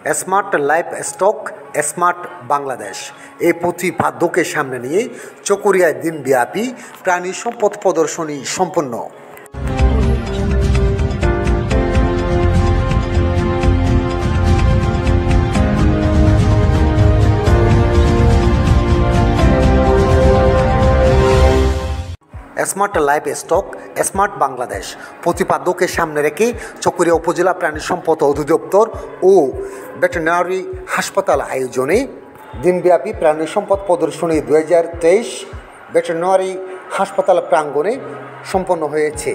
Smart livestock smart Bangladesh এই প্রতিপাদ্যকে সামনে নিয়ে চকরিয়ায় দিনব্যাপী প্রাণী সম্পদ প্রদর্শনী সম্পন্ন। Smart livestock smart Bangladesh প্রতিপাদ্যকে সামনে রেখে চকরিয়া উপজেলা প্রাণী সম্পদ অধিদপ্তর ও ভেটেরিনারি হাসপাতাল আয়োজনে দিনব্যাপী প্রাণী সম্পদ প্রদর্শনী 2023 ভেটেরিনারি হাসপাতাল প্রাঙ্গণে সম্পন্ন হয়েছে।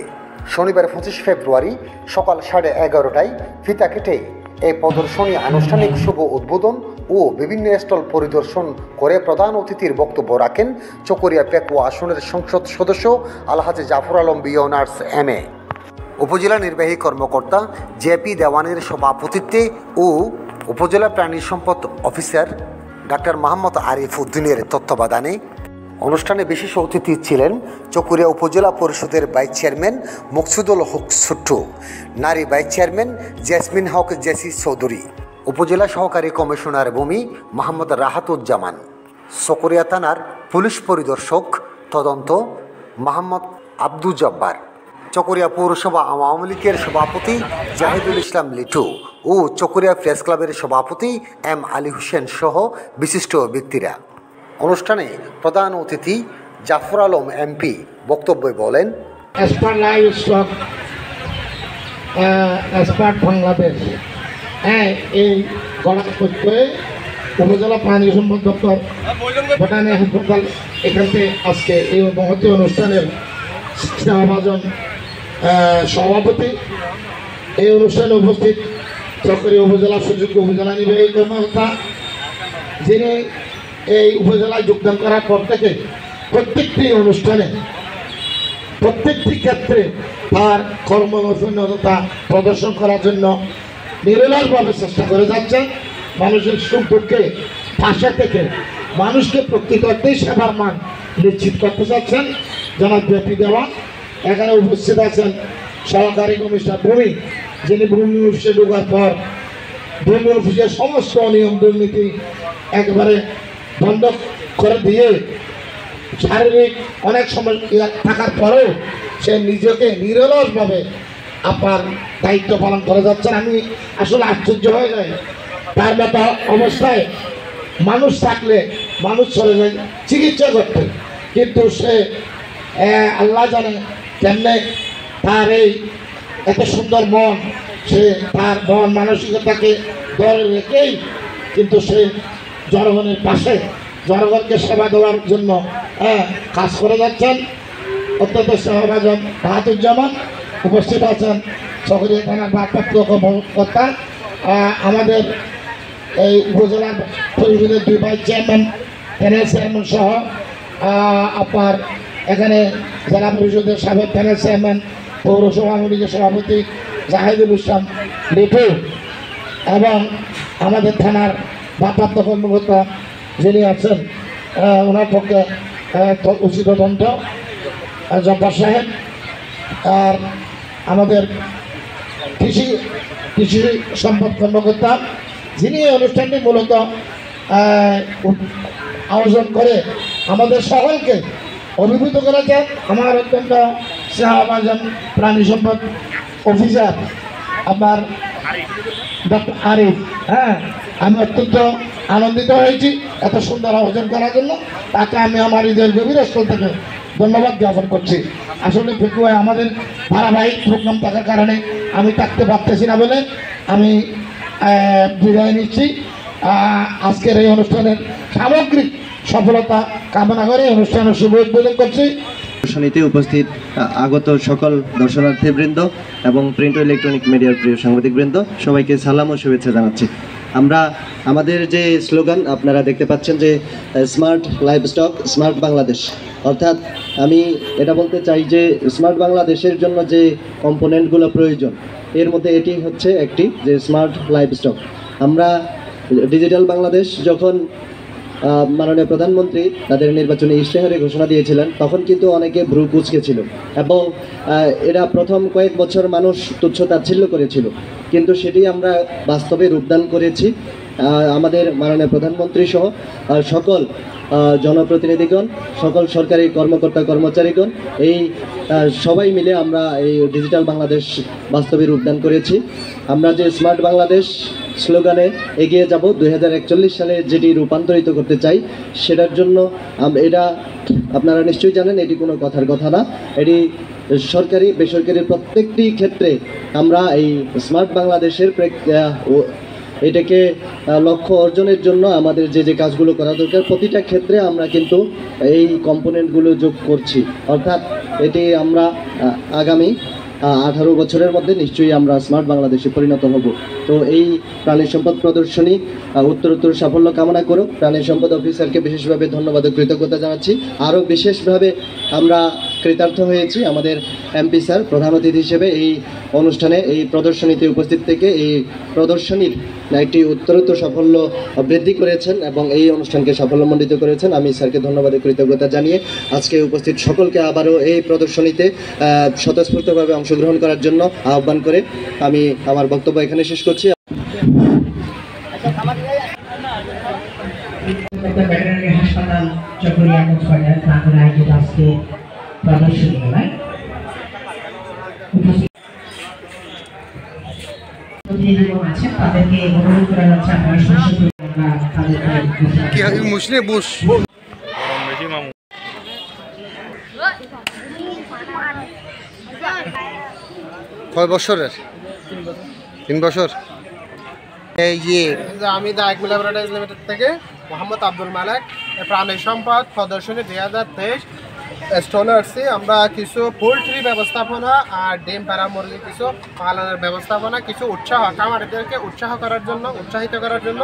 শনিবার 25 ফেব্রুয়ারি সকাল 11:30টায় ফিতা কেটে এই প্রদর্শনী আনুষ্ঠানিক শুভ উদ্বোধন ও বিভিন্ন স্টল পরিদর্শন করে প্রধান অতিথির বক্তব্য রাখেন চকরিয়া পেকুয়া আসনের সংসদ সদস্য আলহাজ জাফর আলম বিওনার্স MA, উপজেলা নির্বাহী কর্মকর্তা JP দেওয়ানের সভাপতিত্বে ও উপজেলা প্রাণী সম্পদ অফিসার ডাক্তার মোহাম্মদ আরিফ উদ্দিনের তত্ত্বাবধানে। অনুষ্ঠানে বিশেষ অতিথি ছিলেন চকরিয়া উপজেলা পরিষদের ভাইস চেয়ারম্যান মকসুদুল হক ছোট্টু, নারী ভাইস চেয়ারম্যান জেসমিন হক জেসি চৌধুরী, উপজেলা সহকারী কমিশনার ভূমি মোহাম্মদ রাহাতুজ্জামান, চকরিয়া থানার পুলিশ পরিদর্শক তদন্ত মোহাম্মদ আব্দুল জব্বার, চকরিয়া পৌরসভা আওয়ামী লীগের সভাপতি জাহিদুল ইসলাম লিটু ও চকরিয়া প্রেস ক্লাবের সভাপতি M আলী হোসেন সহ বিশিষ্ট ব্যক্তিরা। অনুষ্ঠানে প্রধান অতিথি জাফর আলম MP বক্তব্যে বলেন, smart livestock smart Bangladesh এই গড়ার করতে উপজেলা প্রাণী সম্পদ দপ্তর ভেটেরিনারি হাসপাতাল এখান থেকে আজকে এই মহতী অনুষ্ঠানের স্নেহভাজন সভাপতি। এই অনুষ্ঠানে উপস্থিত চকরিয়া উপজেলা সুযোগ্য উপজেলা নির্বাহী কর্মকর্তা, যিনি এই উপজেলায় যোগদান করার পর থেকে প্রত্যেকটি অনুষ্ঠানে প্রত্যেকটি ক্ষেত্রে তার কর্মনৈপুণ্যতা প্রদর্শন করার জন্য নিরলসভাবে চেষ্টা করে যাচ্ছেন। মানুষের সুখ দুঃখে পাশে থেকে মানুষকে প্রকৃত অর্থেই সেবার মান নিশ্চিত করতে চাচ্ছেন। জনাব JP দেওয়ান এখানে উপস্থিত আছেন সহকারী কমিশনার ভূমি, যিনি ভূমি অফিসে ঢোকার পর ভূমি অফিসের সমস্ত অনিয়ম দুর্নীতি একেবারে বন্ধ করে দিয়ে শারীরিক অনেক সময় থাকার পরেও সে নিজেকে নিরলসভাবে আপনার দায়িত্ব পালন করে যাচ্ছেন। আমি আসলে আশ্চর্য হয়ে যাই, তার মতো অবস্থায় মানুষ থাকলে মানুষ চলে যায় চিকিৎসা করতে, কিন্তু সে আল্লাহ জানে কেমনে তার এই এত সুন্দর মন, সে তার মন মানসিকতাকে ধরে রেখেই কিন্তু সে জনগণের পাশে জনগণকে সেবা দেওয়ার জন্য কাজ করে যাচ্ছেন। অত্যন্ত সহভাজন রাহাতুজ্জামান উপস্থিত আছেন চকরিয়া থানার ভারপ্রাপ্ত কর্মকর্তা, আমাদের এই উপজেলার পরিষদের 2 ভাইস চেয়ারম্যান প্যানেল চেয়ারম্যান সহ আপনার এখানে জেলা পরিষদের সাবেক প্যানেল চেয়ারম্যান পৌরসভা আওয়ামী লীগের সভাপতি জাহিদুল ইসলাম লিটু এবং আমাদের থানার ভারপ্রাপ্ত কর্মকর্তা যিনি আছেন ওনার পক্ষে উচিত তদন্ত জব্বার সাহেব, আর আমাদের কৃষি সম্পদ কর্মকর্তা, যিনি এই অনুষ্ঠানটি মূলত আয়োজন করে আমাদের সকলকে অভিভূত করেছেন। আমার অত্যন্ত স্নেহভাজন প্রাণী সম্পদ অফিসার আপনার ডক্টর আরিফ, আমি অত্যন্ত আনন্দিত হয়েছি এত সুন্দর আয়োজন করার জন্য। তাকে আমি আমার হৃদয়ের গভীর স্থল থেকে ধন্যবাদ জ্ঞাপন করছি। আসলে পেকুয়ায় আমাদের ধারাবাহিক প্রোগ্রাম থাকার কারণে আমি থাকতে পারতেছি না বলে আমি বিদায় নিচ্ছি। আজকের এই অনুষ্ঠানের সামগ্রিক সফলতা কামনা করে অনুষ্ঠানের শুভ উদ্বোধন করছি। প্রদর্শনীতে উপস্থিত আগত সকল দর্শনার্থীবৃন্দ এবং প্রিন্ট ও ইলেকট্রনিক মিডিয়ার প্রিয় সাংবাদিকবৃন্দ, সবাইকে সালাম ও শুভেচ্ছা জানাচ্ছি। আমরা আমাদের যে স্লোগান আপনারা দেখতে পাচ্ছেন যে smart livestock smart Bangladesh, অর্থাৎ আমি এটা বলতে চাই যে স্মার্ট বাংলাদেশের জন্য যে কম্পোনেন্টগুলো প্রয়োজন এর মধ্যে এটি হচ্ছে একটি, যে স্মার্ট লাইফ স্টক। আমরা ডিজিটাল বাংলাদেশ যখন মাননীয় প্রধানমন্ত্রী তাদের নির্বাচনী ইশতেহারে ঘোষণা দিয়েছিলেন, তখন কিন্তু অনেকে ভ্রু কুঁচকেছিল এবং এরা প্রথম কয়েক বছর মানুষ তুচ্ছ তাচ্ছিল্য করেছিল, কিন্তু সেটি আমরা বাস্তবে রূপদান করেছি। আমাদের মাননীয় প্রধানমন্ত্রী সহ সকল জনপ্রতিনিধিগণ, সকল সরকারি কর্মকর্তা কর্মচারীগণ, এই সবাই মিলে আমরা এই ডিজিটাল বাংলাদেশ বাস্তবে রূপদান করেছি। আমরা যে স্মার্ট বাংলাদেশ স্লোগানে এগিয়ে যাব 2041 সালে যেটি রূপান্তরিত করতে চাই, সেটার জন্য এটা আপনারা নিশ্চয়ই জানেন, এটি কোনো কথার কথা না, এটি সরকারি বেসরকারি প্রত্যেকটি ক্ষেত্রে আমরা এই স্মার্ট বাংলাদেশের এটাকে লক্ষ্য অর্জনের জন্য আমাদের যে কাজগুলো করা দরকার প্রতিটা ক্ষেত্রে আমরা কিন্তু এই কম্পোনেন্টগুলো যোগ করছি। অর্থাৎ এটি আমরা আগামী 18 বছরের মধ্যে নিশ্চয়ই আমরা স্মার্ট বাংলাদেশে পরিণত হব। তো এই প্রাণী সম্পদ প্রদর্শনী উত্তরোত্তর সাফল্য কামনা করুক। প্রাণী সম্পদ অফিসারকে বিশেষভাবে ধন্যবাদ ও কৃতজ্ঞতা জানাচ্ছি। আরও বিশেষভাবে আমরা কৃতার্থ হয়েছি আমাদের এমপি স্যার প্রধান অতিথি হিসেবে এই অনুষ্ঠানে এই প্রদর্শনীতে উপস্থিত থেকে এই প্রদর্শনীর একটি উত্তরোত্তর সাফল্য বৃদ্ধি করেছেন এবং এই অনুষ্ঠানকে সাফল্যমণ্ডিত করেছেন। আমি স্যারকে ধন্যবাদ ও কৃতজ্ঞতা জানিয়ে আজকে উপস্থিত সকলকে আবারও এই প্রদর্শনীতে স্বতঃস্ফূর্তভাবে অংশগ্রহণ করার জন্য আহ্বান করে আমি আমার বক্তব্য এখানে শেষ করছি। হাসপাতাল চকরিয়া কক্সবাজার প্রাঙ্গণে আয়োজিত আজকে প্রদর্শনী মেলায় প্রতিনিধিগণ আছেন, তাদেরকে অনুরোধ করা যাচ্ছে আপনারা কয় বছরের? 3 বছর। আমি দা একমিল ল্যাবরেটরিজ লিমিটেড থেকে মোহাম্মদ আব্দুল মালেক, প্রাণী সম্পদ প্রদর্শনী 2023 স্টলে আসছি। আমরা কিছু পোলট্রি ব্যবস্থাপনা আর ডিম পাড়া মুরগি কিছু পালনের ব্যবস্থাপনা, কিছু খামারিদেরকে উৎসাহিত করার জন্য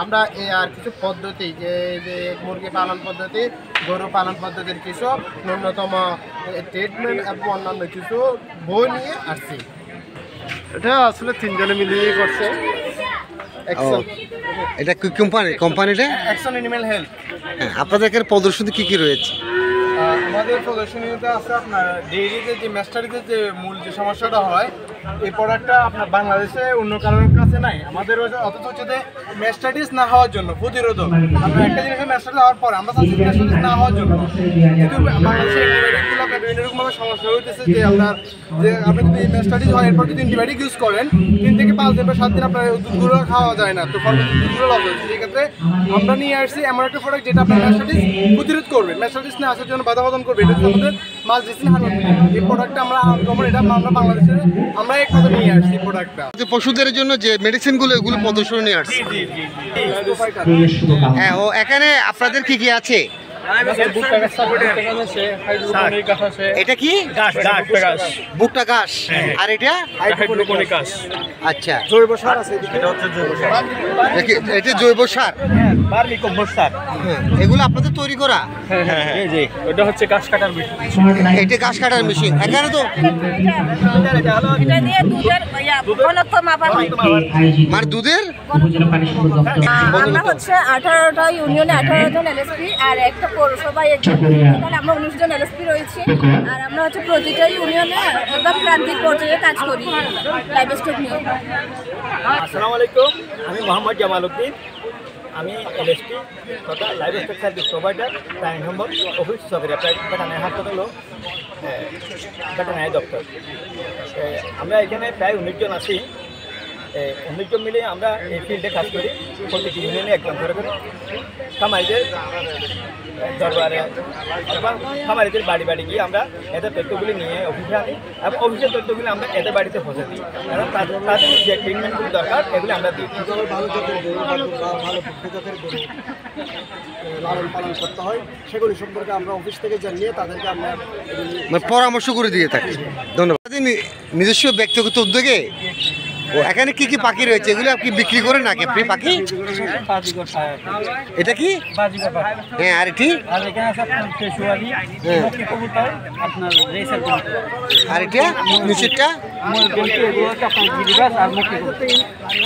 আমরা এই আর কিছু পদ্ধতি, যে মুরগি পালন পদ্ধতি, গরু পালন পদ্ধতির কিছু ন্যূনতম ট্রিটমেন্ট এবং অন্যান্য কিছু বই নিয়ে আসছি। এটা আসলে 3 জনে মিলিয়ে করছে। এটা কি কোম্পানিটা? Action animal health. আপনাদের প্রদর্শনী কি রয়েছে? আমাদের প্রদর্শনীতে আছে আপনার ডেইরিতে যে ম্যাস্টারিতে যে মূল যে সমস্যাটা হয়, এই প্রোডাক্টটা আপনার বাংলাদেশে অন্য কারোর কাছে নাই। আমাদের অথচ হচ্ছে যে ম্যাস্টারিটিস না হওয়ার জন্য প্রতিরোধক, আমরা একটা জিনিসের ম্যাস্টারিটিস হওয়ার পর আমরা চাচ্ছি ম্যাস্টারিটিস না হওয়ার জন্য, কিন্তু বাংলাদেশে বিভিন্ন রকমভাবে সমস্যা হইতেছে যে আপনি যদি ম্যাস্টারিটিস হয় এরপর যদি অ্যান্টিবায়োটিক ইউজ করেন 3 থেকে 5 দিন বা 7 দিন আপনার দুধগুলো খাওয়া যায় না, তো দুধগুলো লস হচ্ছে। সেক্ষেত্রে আমরা নিয়ে আসছি এমন একটা প্রোডাক্ট যেটা আপনার ম্যাস্টারিটিস প্রতিরোধ করবে, ম্যাস্টারিটিস না আসার জন্য বাধা প্রদান করবে। এটা হচ্ছে আমাদের মালজিসিন হার্বাল। এই প্রোডাক্টটা আমরা আমরা বাংলাদেশে আমরা এক কথা নিয়ে আসছি। প্রোডাক্টটা পশুদের জন্য যে মেডিসিনগুলো এগুলো প্রদর্শনী নিয়ে আসছে। হ্যাঁ, ও এখানে আপনাদের কি আছে? এটা কি? ভুট্টা ঘাস। আর এটা আচ্ছা, জৈব সার আছে। এটা জৈব সার, এগুলো আপনাদের তৈরি করা? এটা হচ্ছে ঘাস কাটার মেশিন। এটা ঘাস কাটার মেশিন। এখানে তো মানে দুধের আমরা হচ্ছে 18টা ইউনিয়নে 18 জন এলএসপি আর একটা পৌরসভায় আমরা 19 জন এলএসপি রয়েছি। আর আমরা হচ্ছে প্রতিটা ইউনিয়নে একদম প্রান্তিক পর্যায়ে কাজ করি লাইভ স্টক নিয়ে। আসসালামু আলাইকুম, আমি মোহাম্মদ জামাল উদ্দিন। আমি এলএসপি তথা লাইভ স্টক সার্ভিস প্রোভাইডার, প্রাণী সম্পদ অফিস সরকারি ভেটেরিনারি হাসপাতাল ও ভেটেরিনারি দপ্তর। আমরা এখানে প্রায় 19 জন আছি। 19 জন মিলে আমরা এই ফিল্ডে কাজ করি। প্রতিটি ইউনিয়নে একজন করে খামারিদের দরবারে এবং খামারিদের বাড়ি বাড়ি গিয়ে আমরা এদের তথ্যগুলি নিয়ে অফিসে আনি এবং অফিসের তথ্যগুলি আমরা এদের বাড়িতে পৌঁছে দিই। কারণ তাদের যে ট্রিটমেন্টগুলি দরকার এগুলি আমরা দিই। ভালো জাতের গরু বা ভালো জাতের গরু লালন পালন করতে হয় সেগুলি সম্পর্কে আমরা অফিস থেকে জানিয়ে তাদেরকে আমরা পরামর্শ করে দিয়ে থাকি। ধন্যবাদ। নিজস্ব ব্যক্তিগত উদ্যোগে ও এখানে কি কি পাখি রয়েছে, এগুলো আপনি বিক্রি করেন নাকি আপনি পাখি? এটা কি? হ্যাঁ, আর এটি? আর এটা নিচেরটা?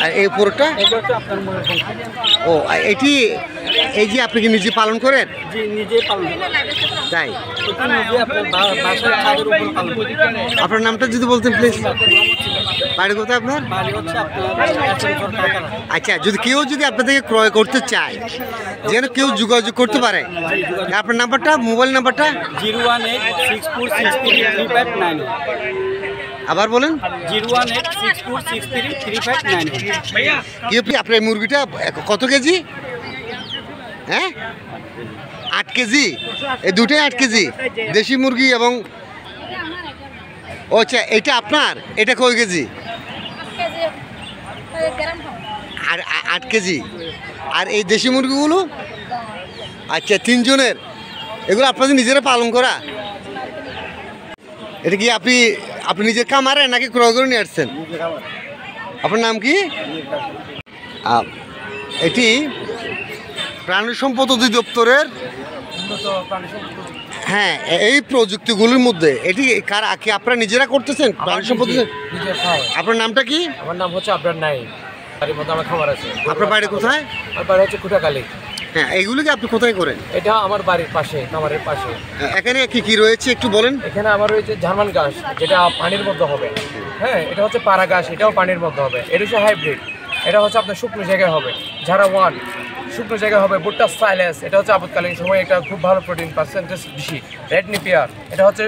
আর এই পুরোটা? ও, এটি এই যে আপনি কি নিজে পালন করেন? জি নিজে পালন তাই এটা নিজে আপনার বাসার ছাদের উপর পালন করি। আপনার নামটা যদি বলতেন প্লিজ। বাড়ি কোথায় আপনার? বাড়ি হচ্ছে আপনার আচ্ছা, কেউ যদি আপনার থেকে ক্রয় করতে চায়, যেন কেউ যোগাযোগ করতে পারে, আপনার নাম্বারটা, মোবাইল নাম্বারটা 01864633591। আবার বলেন। 01864633591। কি আপনার মুরগিটা কত কেজি? হ্যাঁ 8 কেজি, এই দুটোই 8 কেজি দেশি মুরগি। এবং ও আচ্ছা, এটা আপনার, এটা কয় কেজি? আর 8 কেজি। আর এই দেশি মুরগিগুলো আচ্ছা 3 জনের, এগুলো আপনাদের নিজেরা পালন করা? এটা কি আপনি নিজের খামারে নাকি ক্রয় করে নিয়ে আসছেন? আপনার নাম কি? এটি প্রাণী সম্পদ অধিদপ্তরের হ্যাঁ এই প্রযুক্তিগুলোর মধ্যে এটি কি আপনারা নিজেরা করতেছেন? প্রাণী সম্পদ। আপনার নামটা কি? আমার নাম হচ্ছে আপনার নাই, বাড়ির মধ্যে আমার খামার আছে। আপনার বাড়ি কোথায়? আমার বাড়ি হচ্ছে খুঁটাকালী। হ্যাঁ, এইগুলোকে আপনি কোথায় করেন? এটা আমার বাড়ির পাশে, খামারের পাশে। এখানে কি কি রয়েছে একটু বলেন। এখানে আমার রয়েছে জার্মান ঘাস, যেটা পানির মধ্যে হবে। হ্যাঁ, এটা হচ্ছে পাড়া ঘাস, এটাও পানির মধ্যে হবে। এটা হচ্ছে হাইব্রিড, এটা হচ্ছে আপনার শুকনো জায়গায় হবে। ঝাড়া ওয়ান শুকনো জায়গায় হবে। ভুট্টা সাইলেন্স, এটা হচ্ছে আপদকালীন সময় এটা খুব ভালো প্রোটিন পার্সেন্টেজ বেশি। রেড নেপিয়ার, এটা হচ্ছে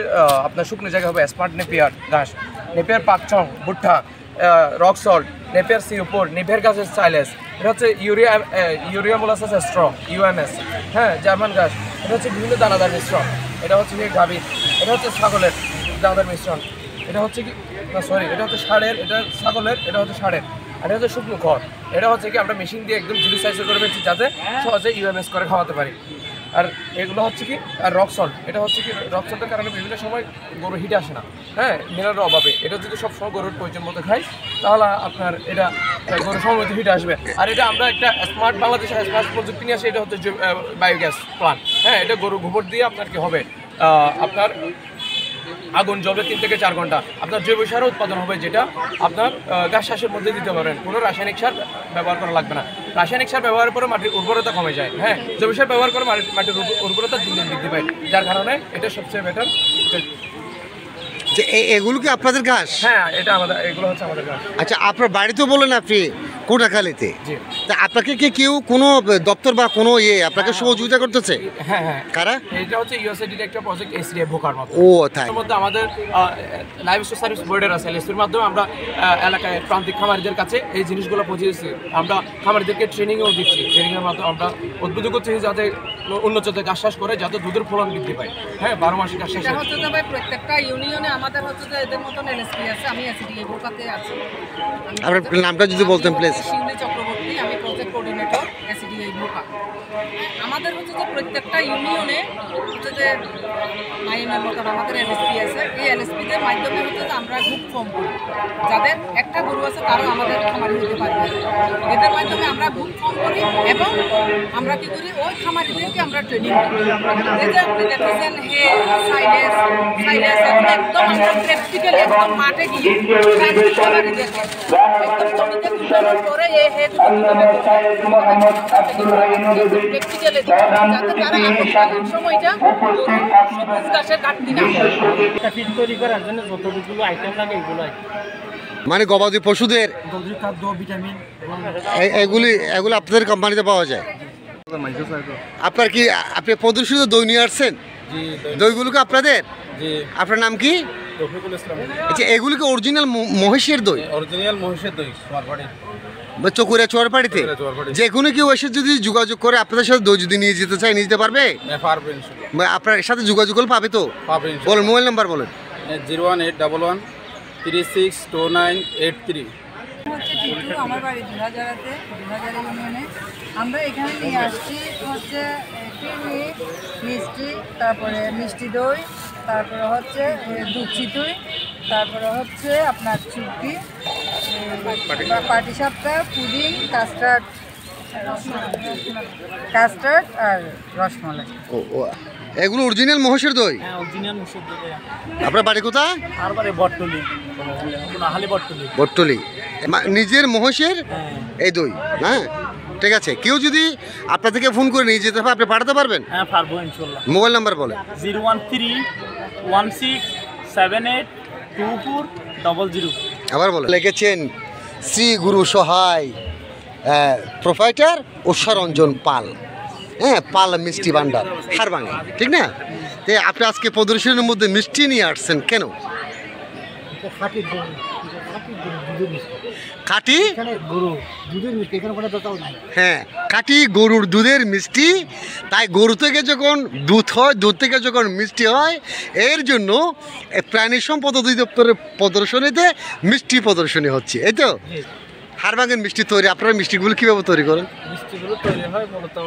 আপনার শুকনো জায়গায় হবে। স্মার্ট নেপিয়ার ঘাস, নেপিয়ার পাকচং ভুট্টা, রক সল্ট, নেপিয়ার সিউপুর, নেপিয়ার গাছের সাইলেন্স, এটা হচ্ছে ইউরিয়া মোলাসাস স্ট্রং ইউএমএস। হ্যাঁ, জার্মান ঘাস, এটা হচ্ছে বিভিন্ন দানাদার মিশ্রণ। এটা হচ্ছে কি গাভীর, এটা হচ্ছে ছাগলের দানাদার মিশ্রণ। এটা হচ্ছে কি সরি, এটা হচ্ছে ষাঁড়ের, এটা ছাগলের, এটা হচ্ছে ষাঁড়ের। আর এটা হচ্ছে শুকনো খড়, এটা হচ্ছে কি আমরা মেশিন দিয়ে একদম জিরো সাইজে করে ফেলছি যাতে সহজে ইউএমএস করে খাওয়াতে পারি। আর এগুলো হচ্ছে কি আর রক সল্ট, এটা হচ্ছে কি রক সল্টের কারণে বিভিন্ন সময় গরু হিটে আসে না। হ্যাঁ, মিনারেলের অভাবে। এটা যদি সবসময় গরুর প্রয়োজন মতো খাই তাহলে আপনার এটা গরুর সময় মতো হিটে আসবে। আর এটা আমরা একটা স্মার্ট বাংলাদেশে স্মার্ট প্রযুক্তি নিয়ে আসি, এটা হচ্ছে বায়োগ্যাস প্লান্ট। হ্যাঁ, এটা গরু গোবর দিয়ে আপনার কি হবে, আপনার আগুন জ্বলবে 3 থেকে 4 ঘন্টা। আপনার জৈব সারও উৎপাদন হবে, যেটা আপনার গাছ চাষের মধ্যে দিতে পারেন। কোনো রাসায়নিক সার ব্যবহার করা লাগবে না। রাসায়নিক সার ব্যবহারের পরে মাটির উর্বরতা কমে যায়। হ্যাঁ, জৈব সার ব্যবহার করে মাটির উর্বরতা দিন দিন বৃদ্ধি পায়, যার কারণে এটা সবচেয়ে বেটার। এগুলো কি আপনাদের ঘাস? হ্যাঁ, এটা এগুলো হচ্ছে আমাদের ঘাস। আচ্ছা, আপনার বাড়িতে বলেন আপনি কোটাখালীতে, তা আপনাকে কি কেউ কোনো দপ্তর বা কোনো আপনাকে সহযোগিতা করতেছে? হ্যাঁ হ্যাঁ। কারা? এটা হচ্ছে ইউএসএইডির একটা প্রজেক্ট, এসডিএফ ভোকার মতো। ও তাই। এর মধ্যে আমাদের লাইভ স্টক সার্ভিস বোর্ডের আছে, এলএসপির মাধ্যমে আমরা এলাকায় প্রান্তিক খামারিদের কাছে এই জিনিসগুলো পৌঁছেছি। আমরা খামারিদেরকে ট্রেনিংও দিচ্ছি। ট্রেনিংয়ের মাধ্যমে আমরা উদ্বুদ্ধ করছি যাতে উন্নত জাতের ঘাস চাষ করে, যাতে দুধের ফলন বৃদ্ধি পায়। হ্যাঁ, 12 মাসে ঘাস চাষ হচ্ছে যে ভাই প্রত্যেকটা ইউনিয়নে আমাদের হচ্ছে যে এদের মতন এলএসপি আছে। আমি এসডিএ ভোকাতে আছি। আপনার নামটা যদি বলতেন প্লিজ। শিউলি চক্রবর্তী, আমি প্রজেক্ট কোঅর্ডিনেটর এসডিএ ভোকা। আমাদের হচ্ছে যে প্রত্যেকটা ইউনিয়নে হচ্ছে যে আইএমএর মতন আমাদের এলএসপি আছে। এই এলএসপিদের মাধ্যমে হচ্ছে যে আমরা গ্রুপ ফর্ম করি। যাদের একটা গরু আছে তারাও আমাদের খামারি হতে পারবে। এদের মাধ্যমে আমরা গ্রুপ ফর্ম করি এবং আমরা কি করি, ওই খামারিদেরকে আমরা ট্রেনিং দিই। এই যে আপনি দেখেছেন সাইলেস এগুলো একদম আমরা প্র্যাকটিক্যালি একদম মাঠে গিয়ে খামারিদেরকে একদম জমিতে কুটানোর পরে প্র্যাকটিক্যালি দিই, যাতে তারা আপদকালীন সময়টা সবুজ ঘাসের ঘাটতি না হয়। ফিড তৈরি করার জন্য যতটুকু আইটেম লাগে এগুলো, মানে গবাদি পশুদের খাদ্য, ভিটামিন, এগুলো আপনাদের কোম্পানিতে পাওয়া যায়। আপনার কি আপনি প্রদর্শিত দই নিয়ে আসছেন? দইগুলোকে আপনাদের? আপনার নাম কি? রফিকুল ইসলাম। আচ্ছা, এগুলোকে অরিজিনাল মহিষের দই? অরিজিনাল মহিষের দই, চকুরিয়া চোয়ারপাড়িতে যে কোনো কেউ এসে যদি যোগাযোগ করে আপনাদের সাথে দই যদি নিয়ে যেতে চায়, নিয়ে যেতে পারবে? আপনার সাথে যোগাযোগ করলে পাবে তো? বলেন, মোবাইল নাম্বার বলেন। 01811362983। হচ্ছে টিটু, আমার বাড়ি দুহাজারাতে, দুহাজারা ইউনিয়নে। আমরা এখানে নিয়ে আসছি হচ্ছে চিনি, মিষ্টি, তারপরে মিষ্টি দই, তারপরে হচ্ছে দুধ চিতুই, তারপরে হচ্ছে আপনার চুক্তি, পাটিসাপটা, পুডিং, কাস্টার্ড আর রসমালাই। এগুলো অরিজিনাল মহিষের দই? হ্যাঁ, অরিজিনাল মহিষের দই। আপনার বাড়ি কোথায়? আর বাড়ি বটতলি, হালি বটতলি। বটতলি। নিজের মহিষের এই দই? হ্যাঁ, ঠিক আছে, কেউ যদি আপনার থেকে ফোন করে নিয়ে যেতে হবে আপনি পাঠাতে পারবেন? হ্যাঁ পারবো ইনশাল্লাহ। মোবাইল নাম্বার বলে। 01316782400। আবার বলে। লিখেছেন শ্রী গুরু সহায় প্রোপাইটার উষারঞ্জন পাল, হ্যাঁ, পাল মিষ্টি ভান্ডার হারবাঙে, ঠিক না? তো আপনি আজকে প্রদর্শনীর মধ্যে মিষ্টি নিয়ে আসছেন কেন? খাঁটি হ্যাঁ, খাঁটি গরুর দুধের মিষ্টি, তাই গরু থেকে যখন দুধ হয়, দুধ থেকে যখন মিষ্টি হয়, এর জন্য প্রাণী সম্পদ অধিদপ্তরের প্রদর্শনীতে মিষ্টি প্রদর্শনী হচ্ছে, এই তো? হারবাঙের মিষ্টি তৈরি, আপনারা মিষ্টিগুলো কীভাবে তৈরি করেন? মিষ্টিগুলো তৈরি হয় মূলত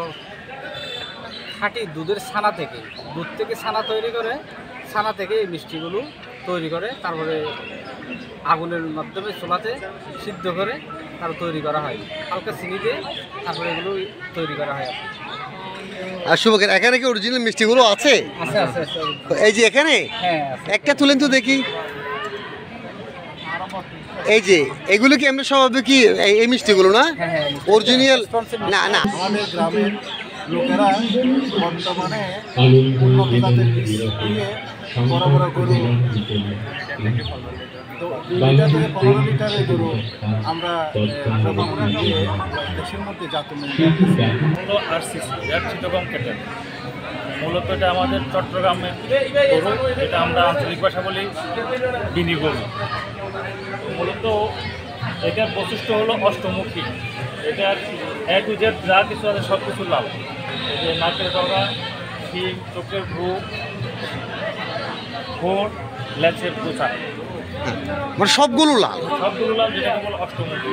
খাঁটি দুধের ছানা থেকে, দুধ থেকে ছানা তৈরি করে, ছানা থেকে এই মিষ্টিগুলো তৈরি করে, তারপরে আগুনের মাধ্যমে চুলাতে সিদ্ধ করে তারপর তৈরি করা হয়, হালকা চিনি দিয়ে তারপরে এগুলো তৈরি করা হয়। আর শুভকের এখানে কি অরিজিনাল মিষ্টিগুলো আছে? আছে আছে আছে। এই যে এখানে হ্যাঁ একটা তুলেন তো দেখি। এই যে এগুলো কি আমরা স্বাভাবিক কি এই মিষ্টিগুলো না অরিজিনাল? না না, আমাদের গ্রামের লোকেরা বর্তমানে উন্নত জাতের বীজ দিয়ে বড় বড় গরু, তো 2 লিটার থেকে 15 লিটারের গরু আমরা দিয়ে দেশের মধ্যে জাত হলো আরসিসি, চিটাগং ক্যাটেল। মূলত এটা আমাদের চট্টগ্রামের গরু, এটা আমরা আঞ্চলিক ভাষা বলি বিনি গরু। মূলত এটার বৈশিষ্ট্য হলো অষ্টমুখী, এটার A to Z যা কিছু আছে সব কিছু লাভ। এই যে নাকের ডগা, শিং, চোখের বুক, ঠোঁট, লেজের পোচা, মানে সবগুলো লাল, সবগুলো লাভ, যেটাকে বলে অষ্টমুখী।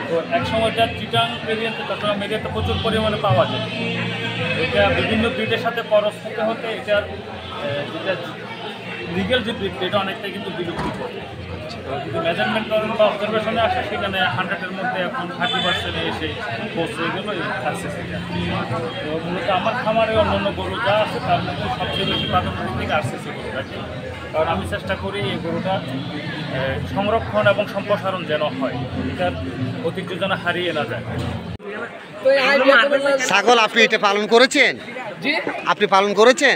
তো এক সময়টা চিটাং এরিয়াতে, চট্টগ্রাম এরিয়াতে প্রচুর পরিমাণে পাওয়া যায়। এটা বিভিন্ন ব্রিডের সাথে ক্রস হতে এটার যেটা লিগেল যে ব্রিড, এটা অনেকটাই কিন্তু বিলুপ্তি করে। তো যদি মেজারমেন্ট করেন বা অবজারভেশনে আসে, সেখানে 100-এর মধ্যে এখন 30% এসে পৌঁছে গেল এই আরসিসিটা। তো মূলত আমার খামারে অন্যান্য গরু যা আছে তার মধ্যে সবচেয়ে বেশি প্রাধান্য থেকে আরসিসি গরু রাখি, কারণ আমি চেষ্টা করি এই গরুটা সংরক্ষণ এবং সম্প্রসারণ যেন হয়, এটার ঐতিহ্য যেন হারিয়ে না যায়। ছাগল আপনি এটা পালন করেছেন? আপনি পালন করেছেন?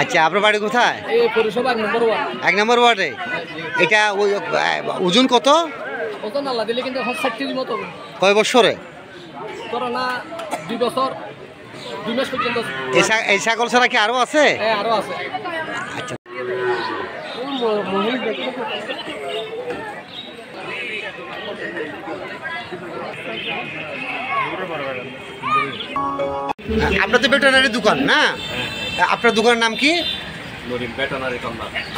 আচ্ছা, আপনার বাড়ি কোথায়? 1 নম্বর ওয়ার্ডে। এটা ওই ওজন কত? কয় বছরে? 2 বছর 2 মাস পর্যন্ত। এই ছাগল ছাড়া কি আরো আছে? আরো আছে। আচ্ছা, আপনার তো ভেটেরিনারি দোকান না? আপনার দোকানের নাম কি?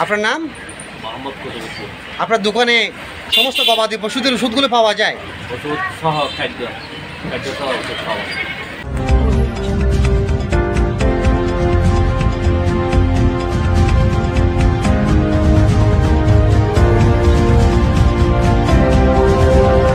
আপনার নাম? আপনার দোকানে সমস্ত গবাদি পশুদের ওষুধগুলো পাওয়া যায়? ওষুধ সহ খাদ্য সহ ওষুধ পাওয়া যায়।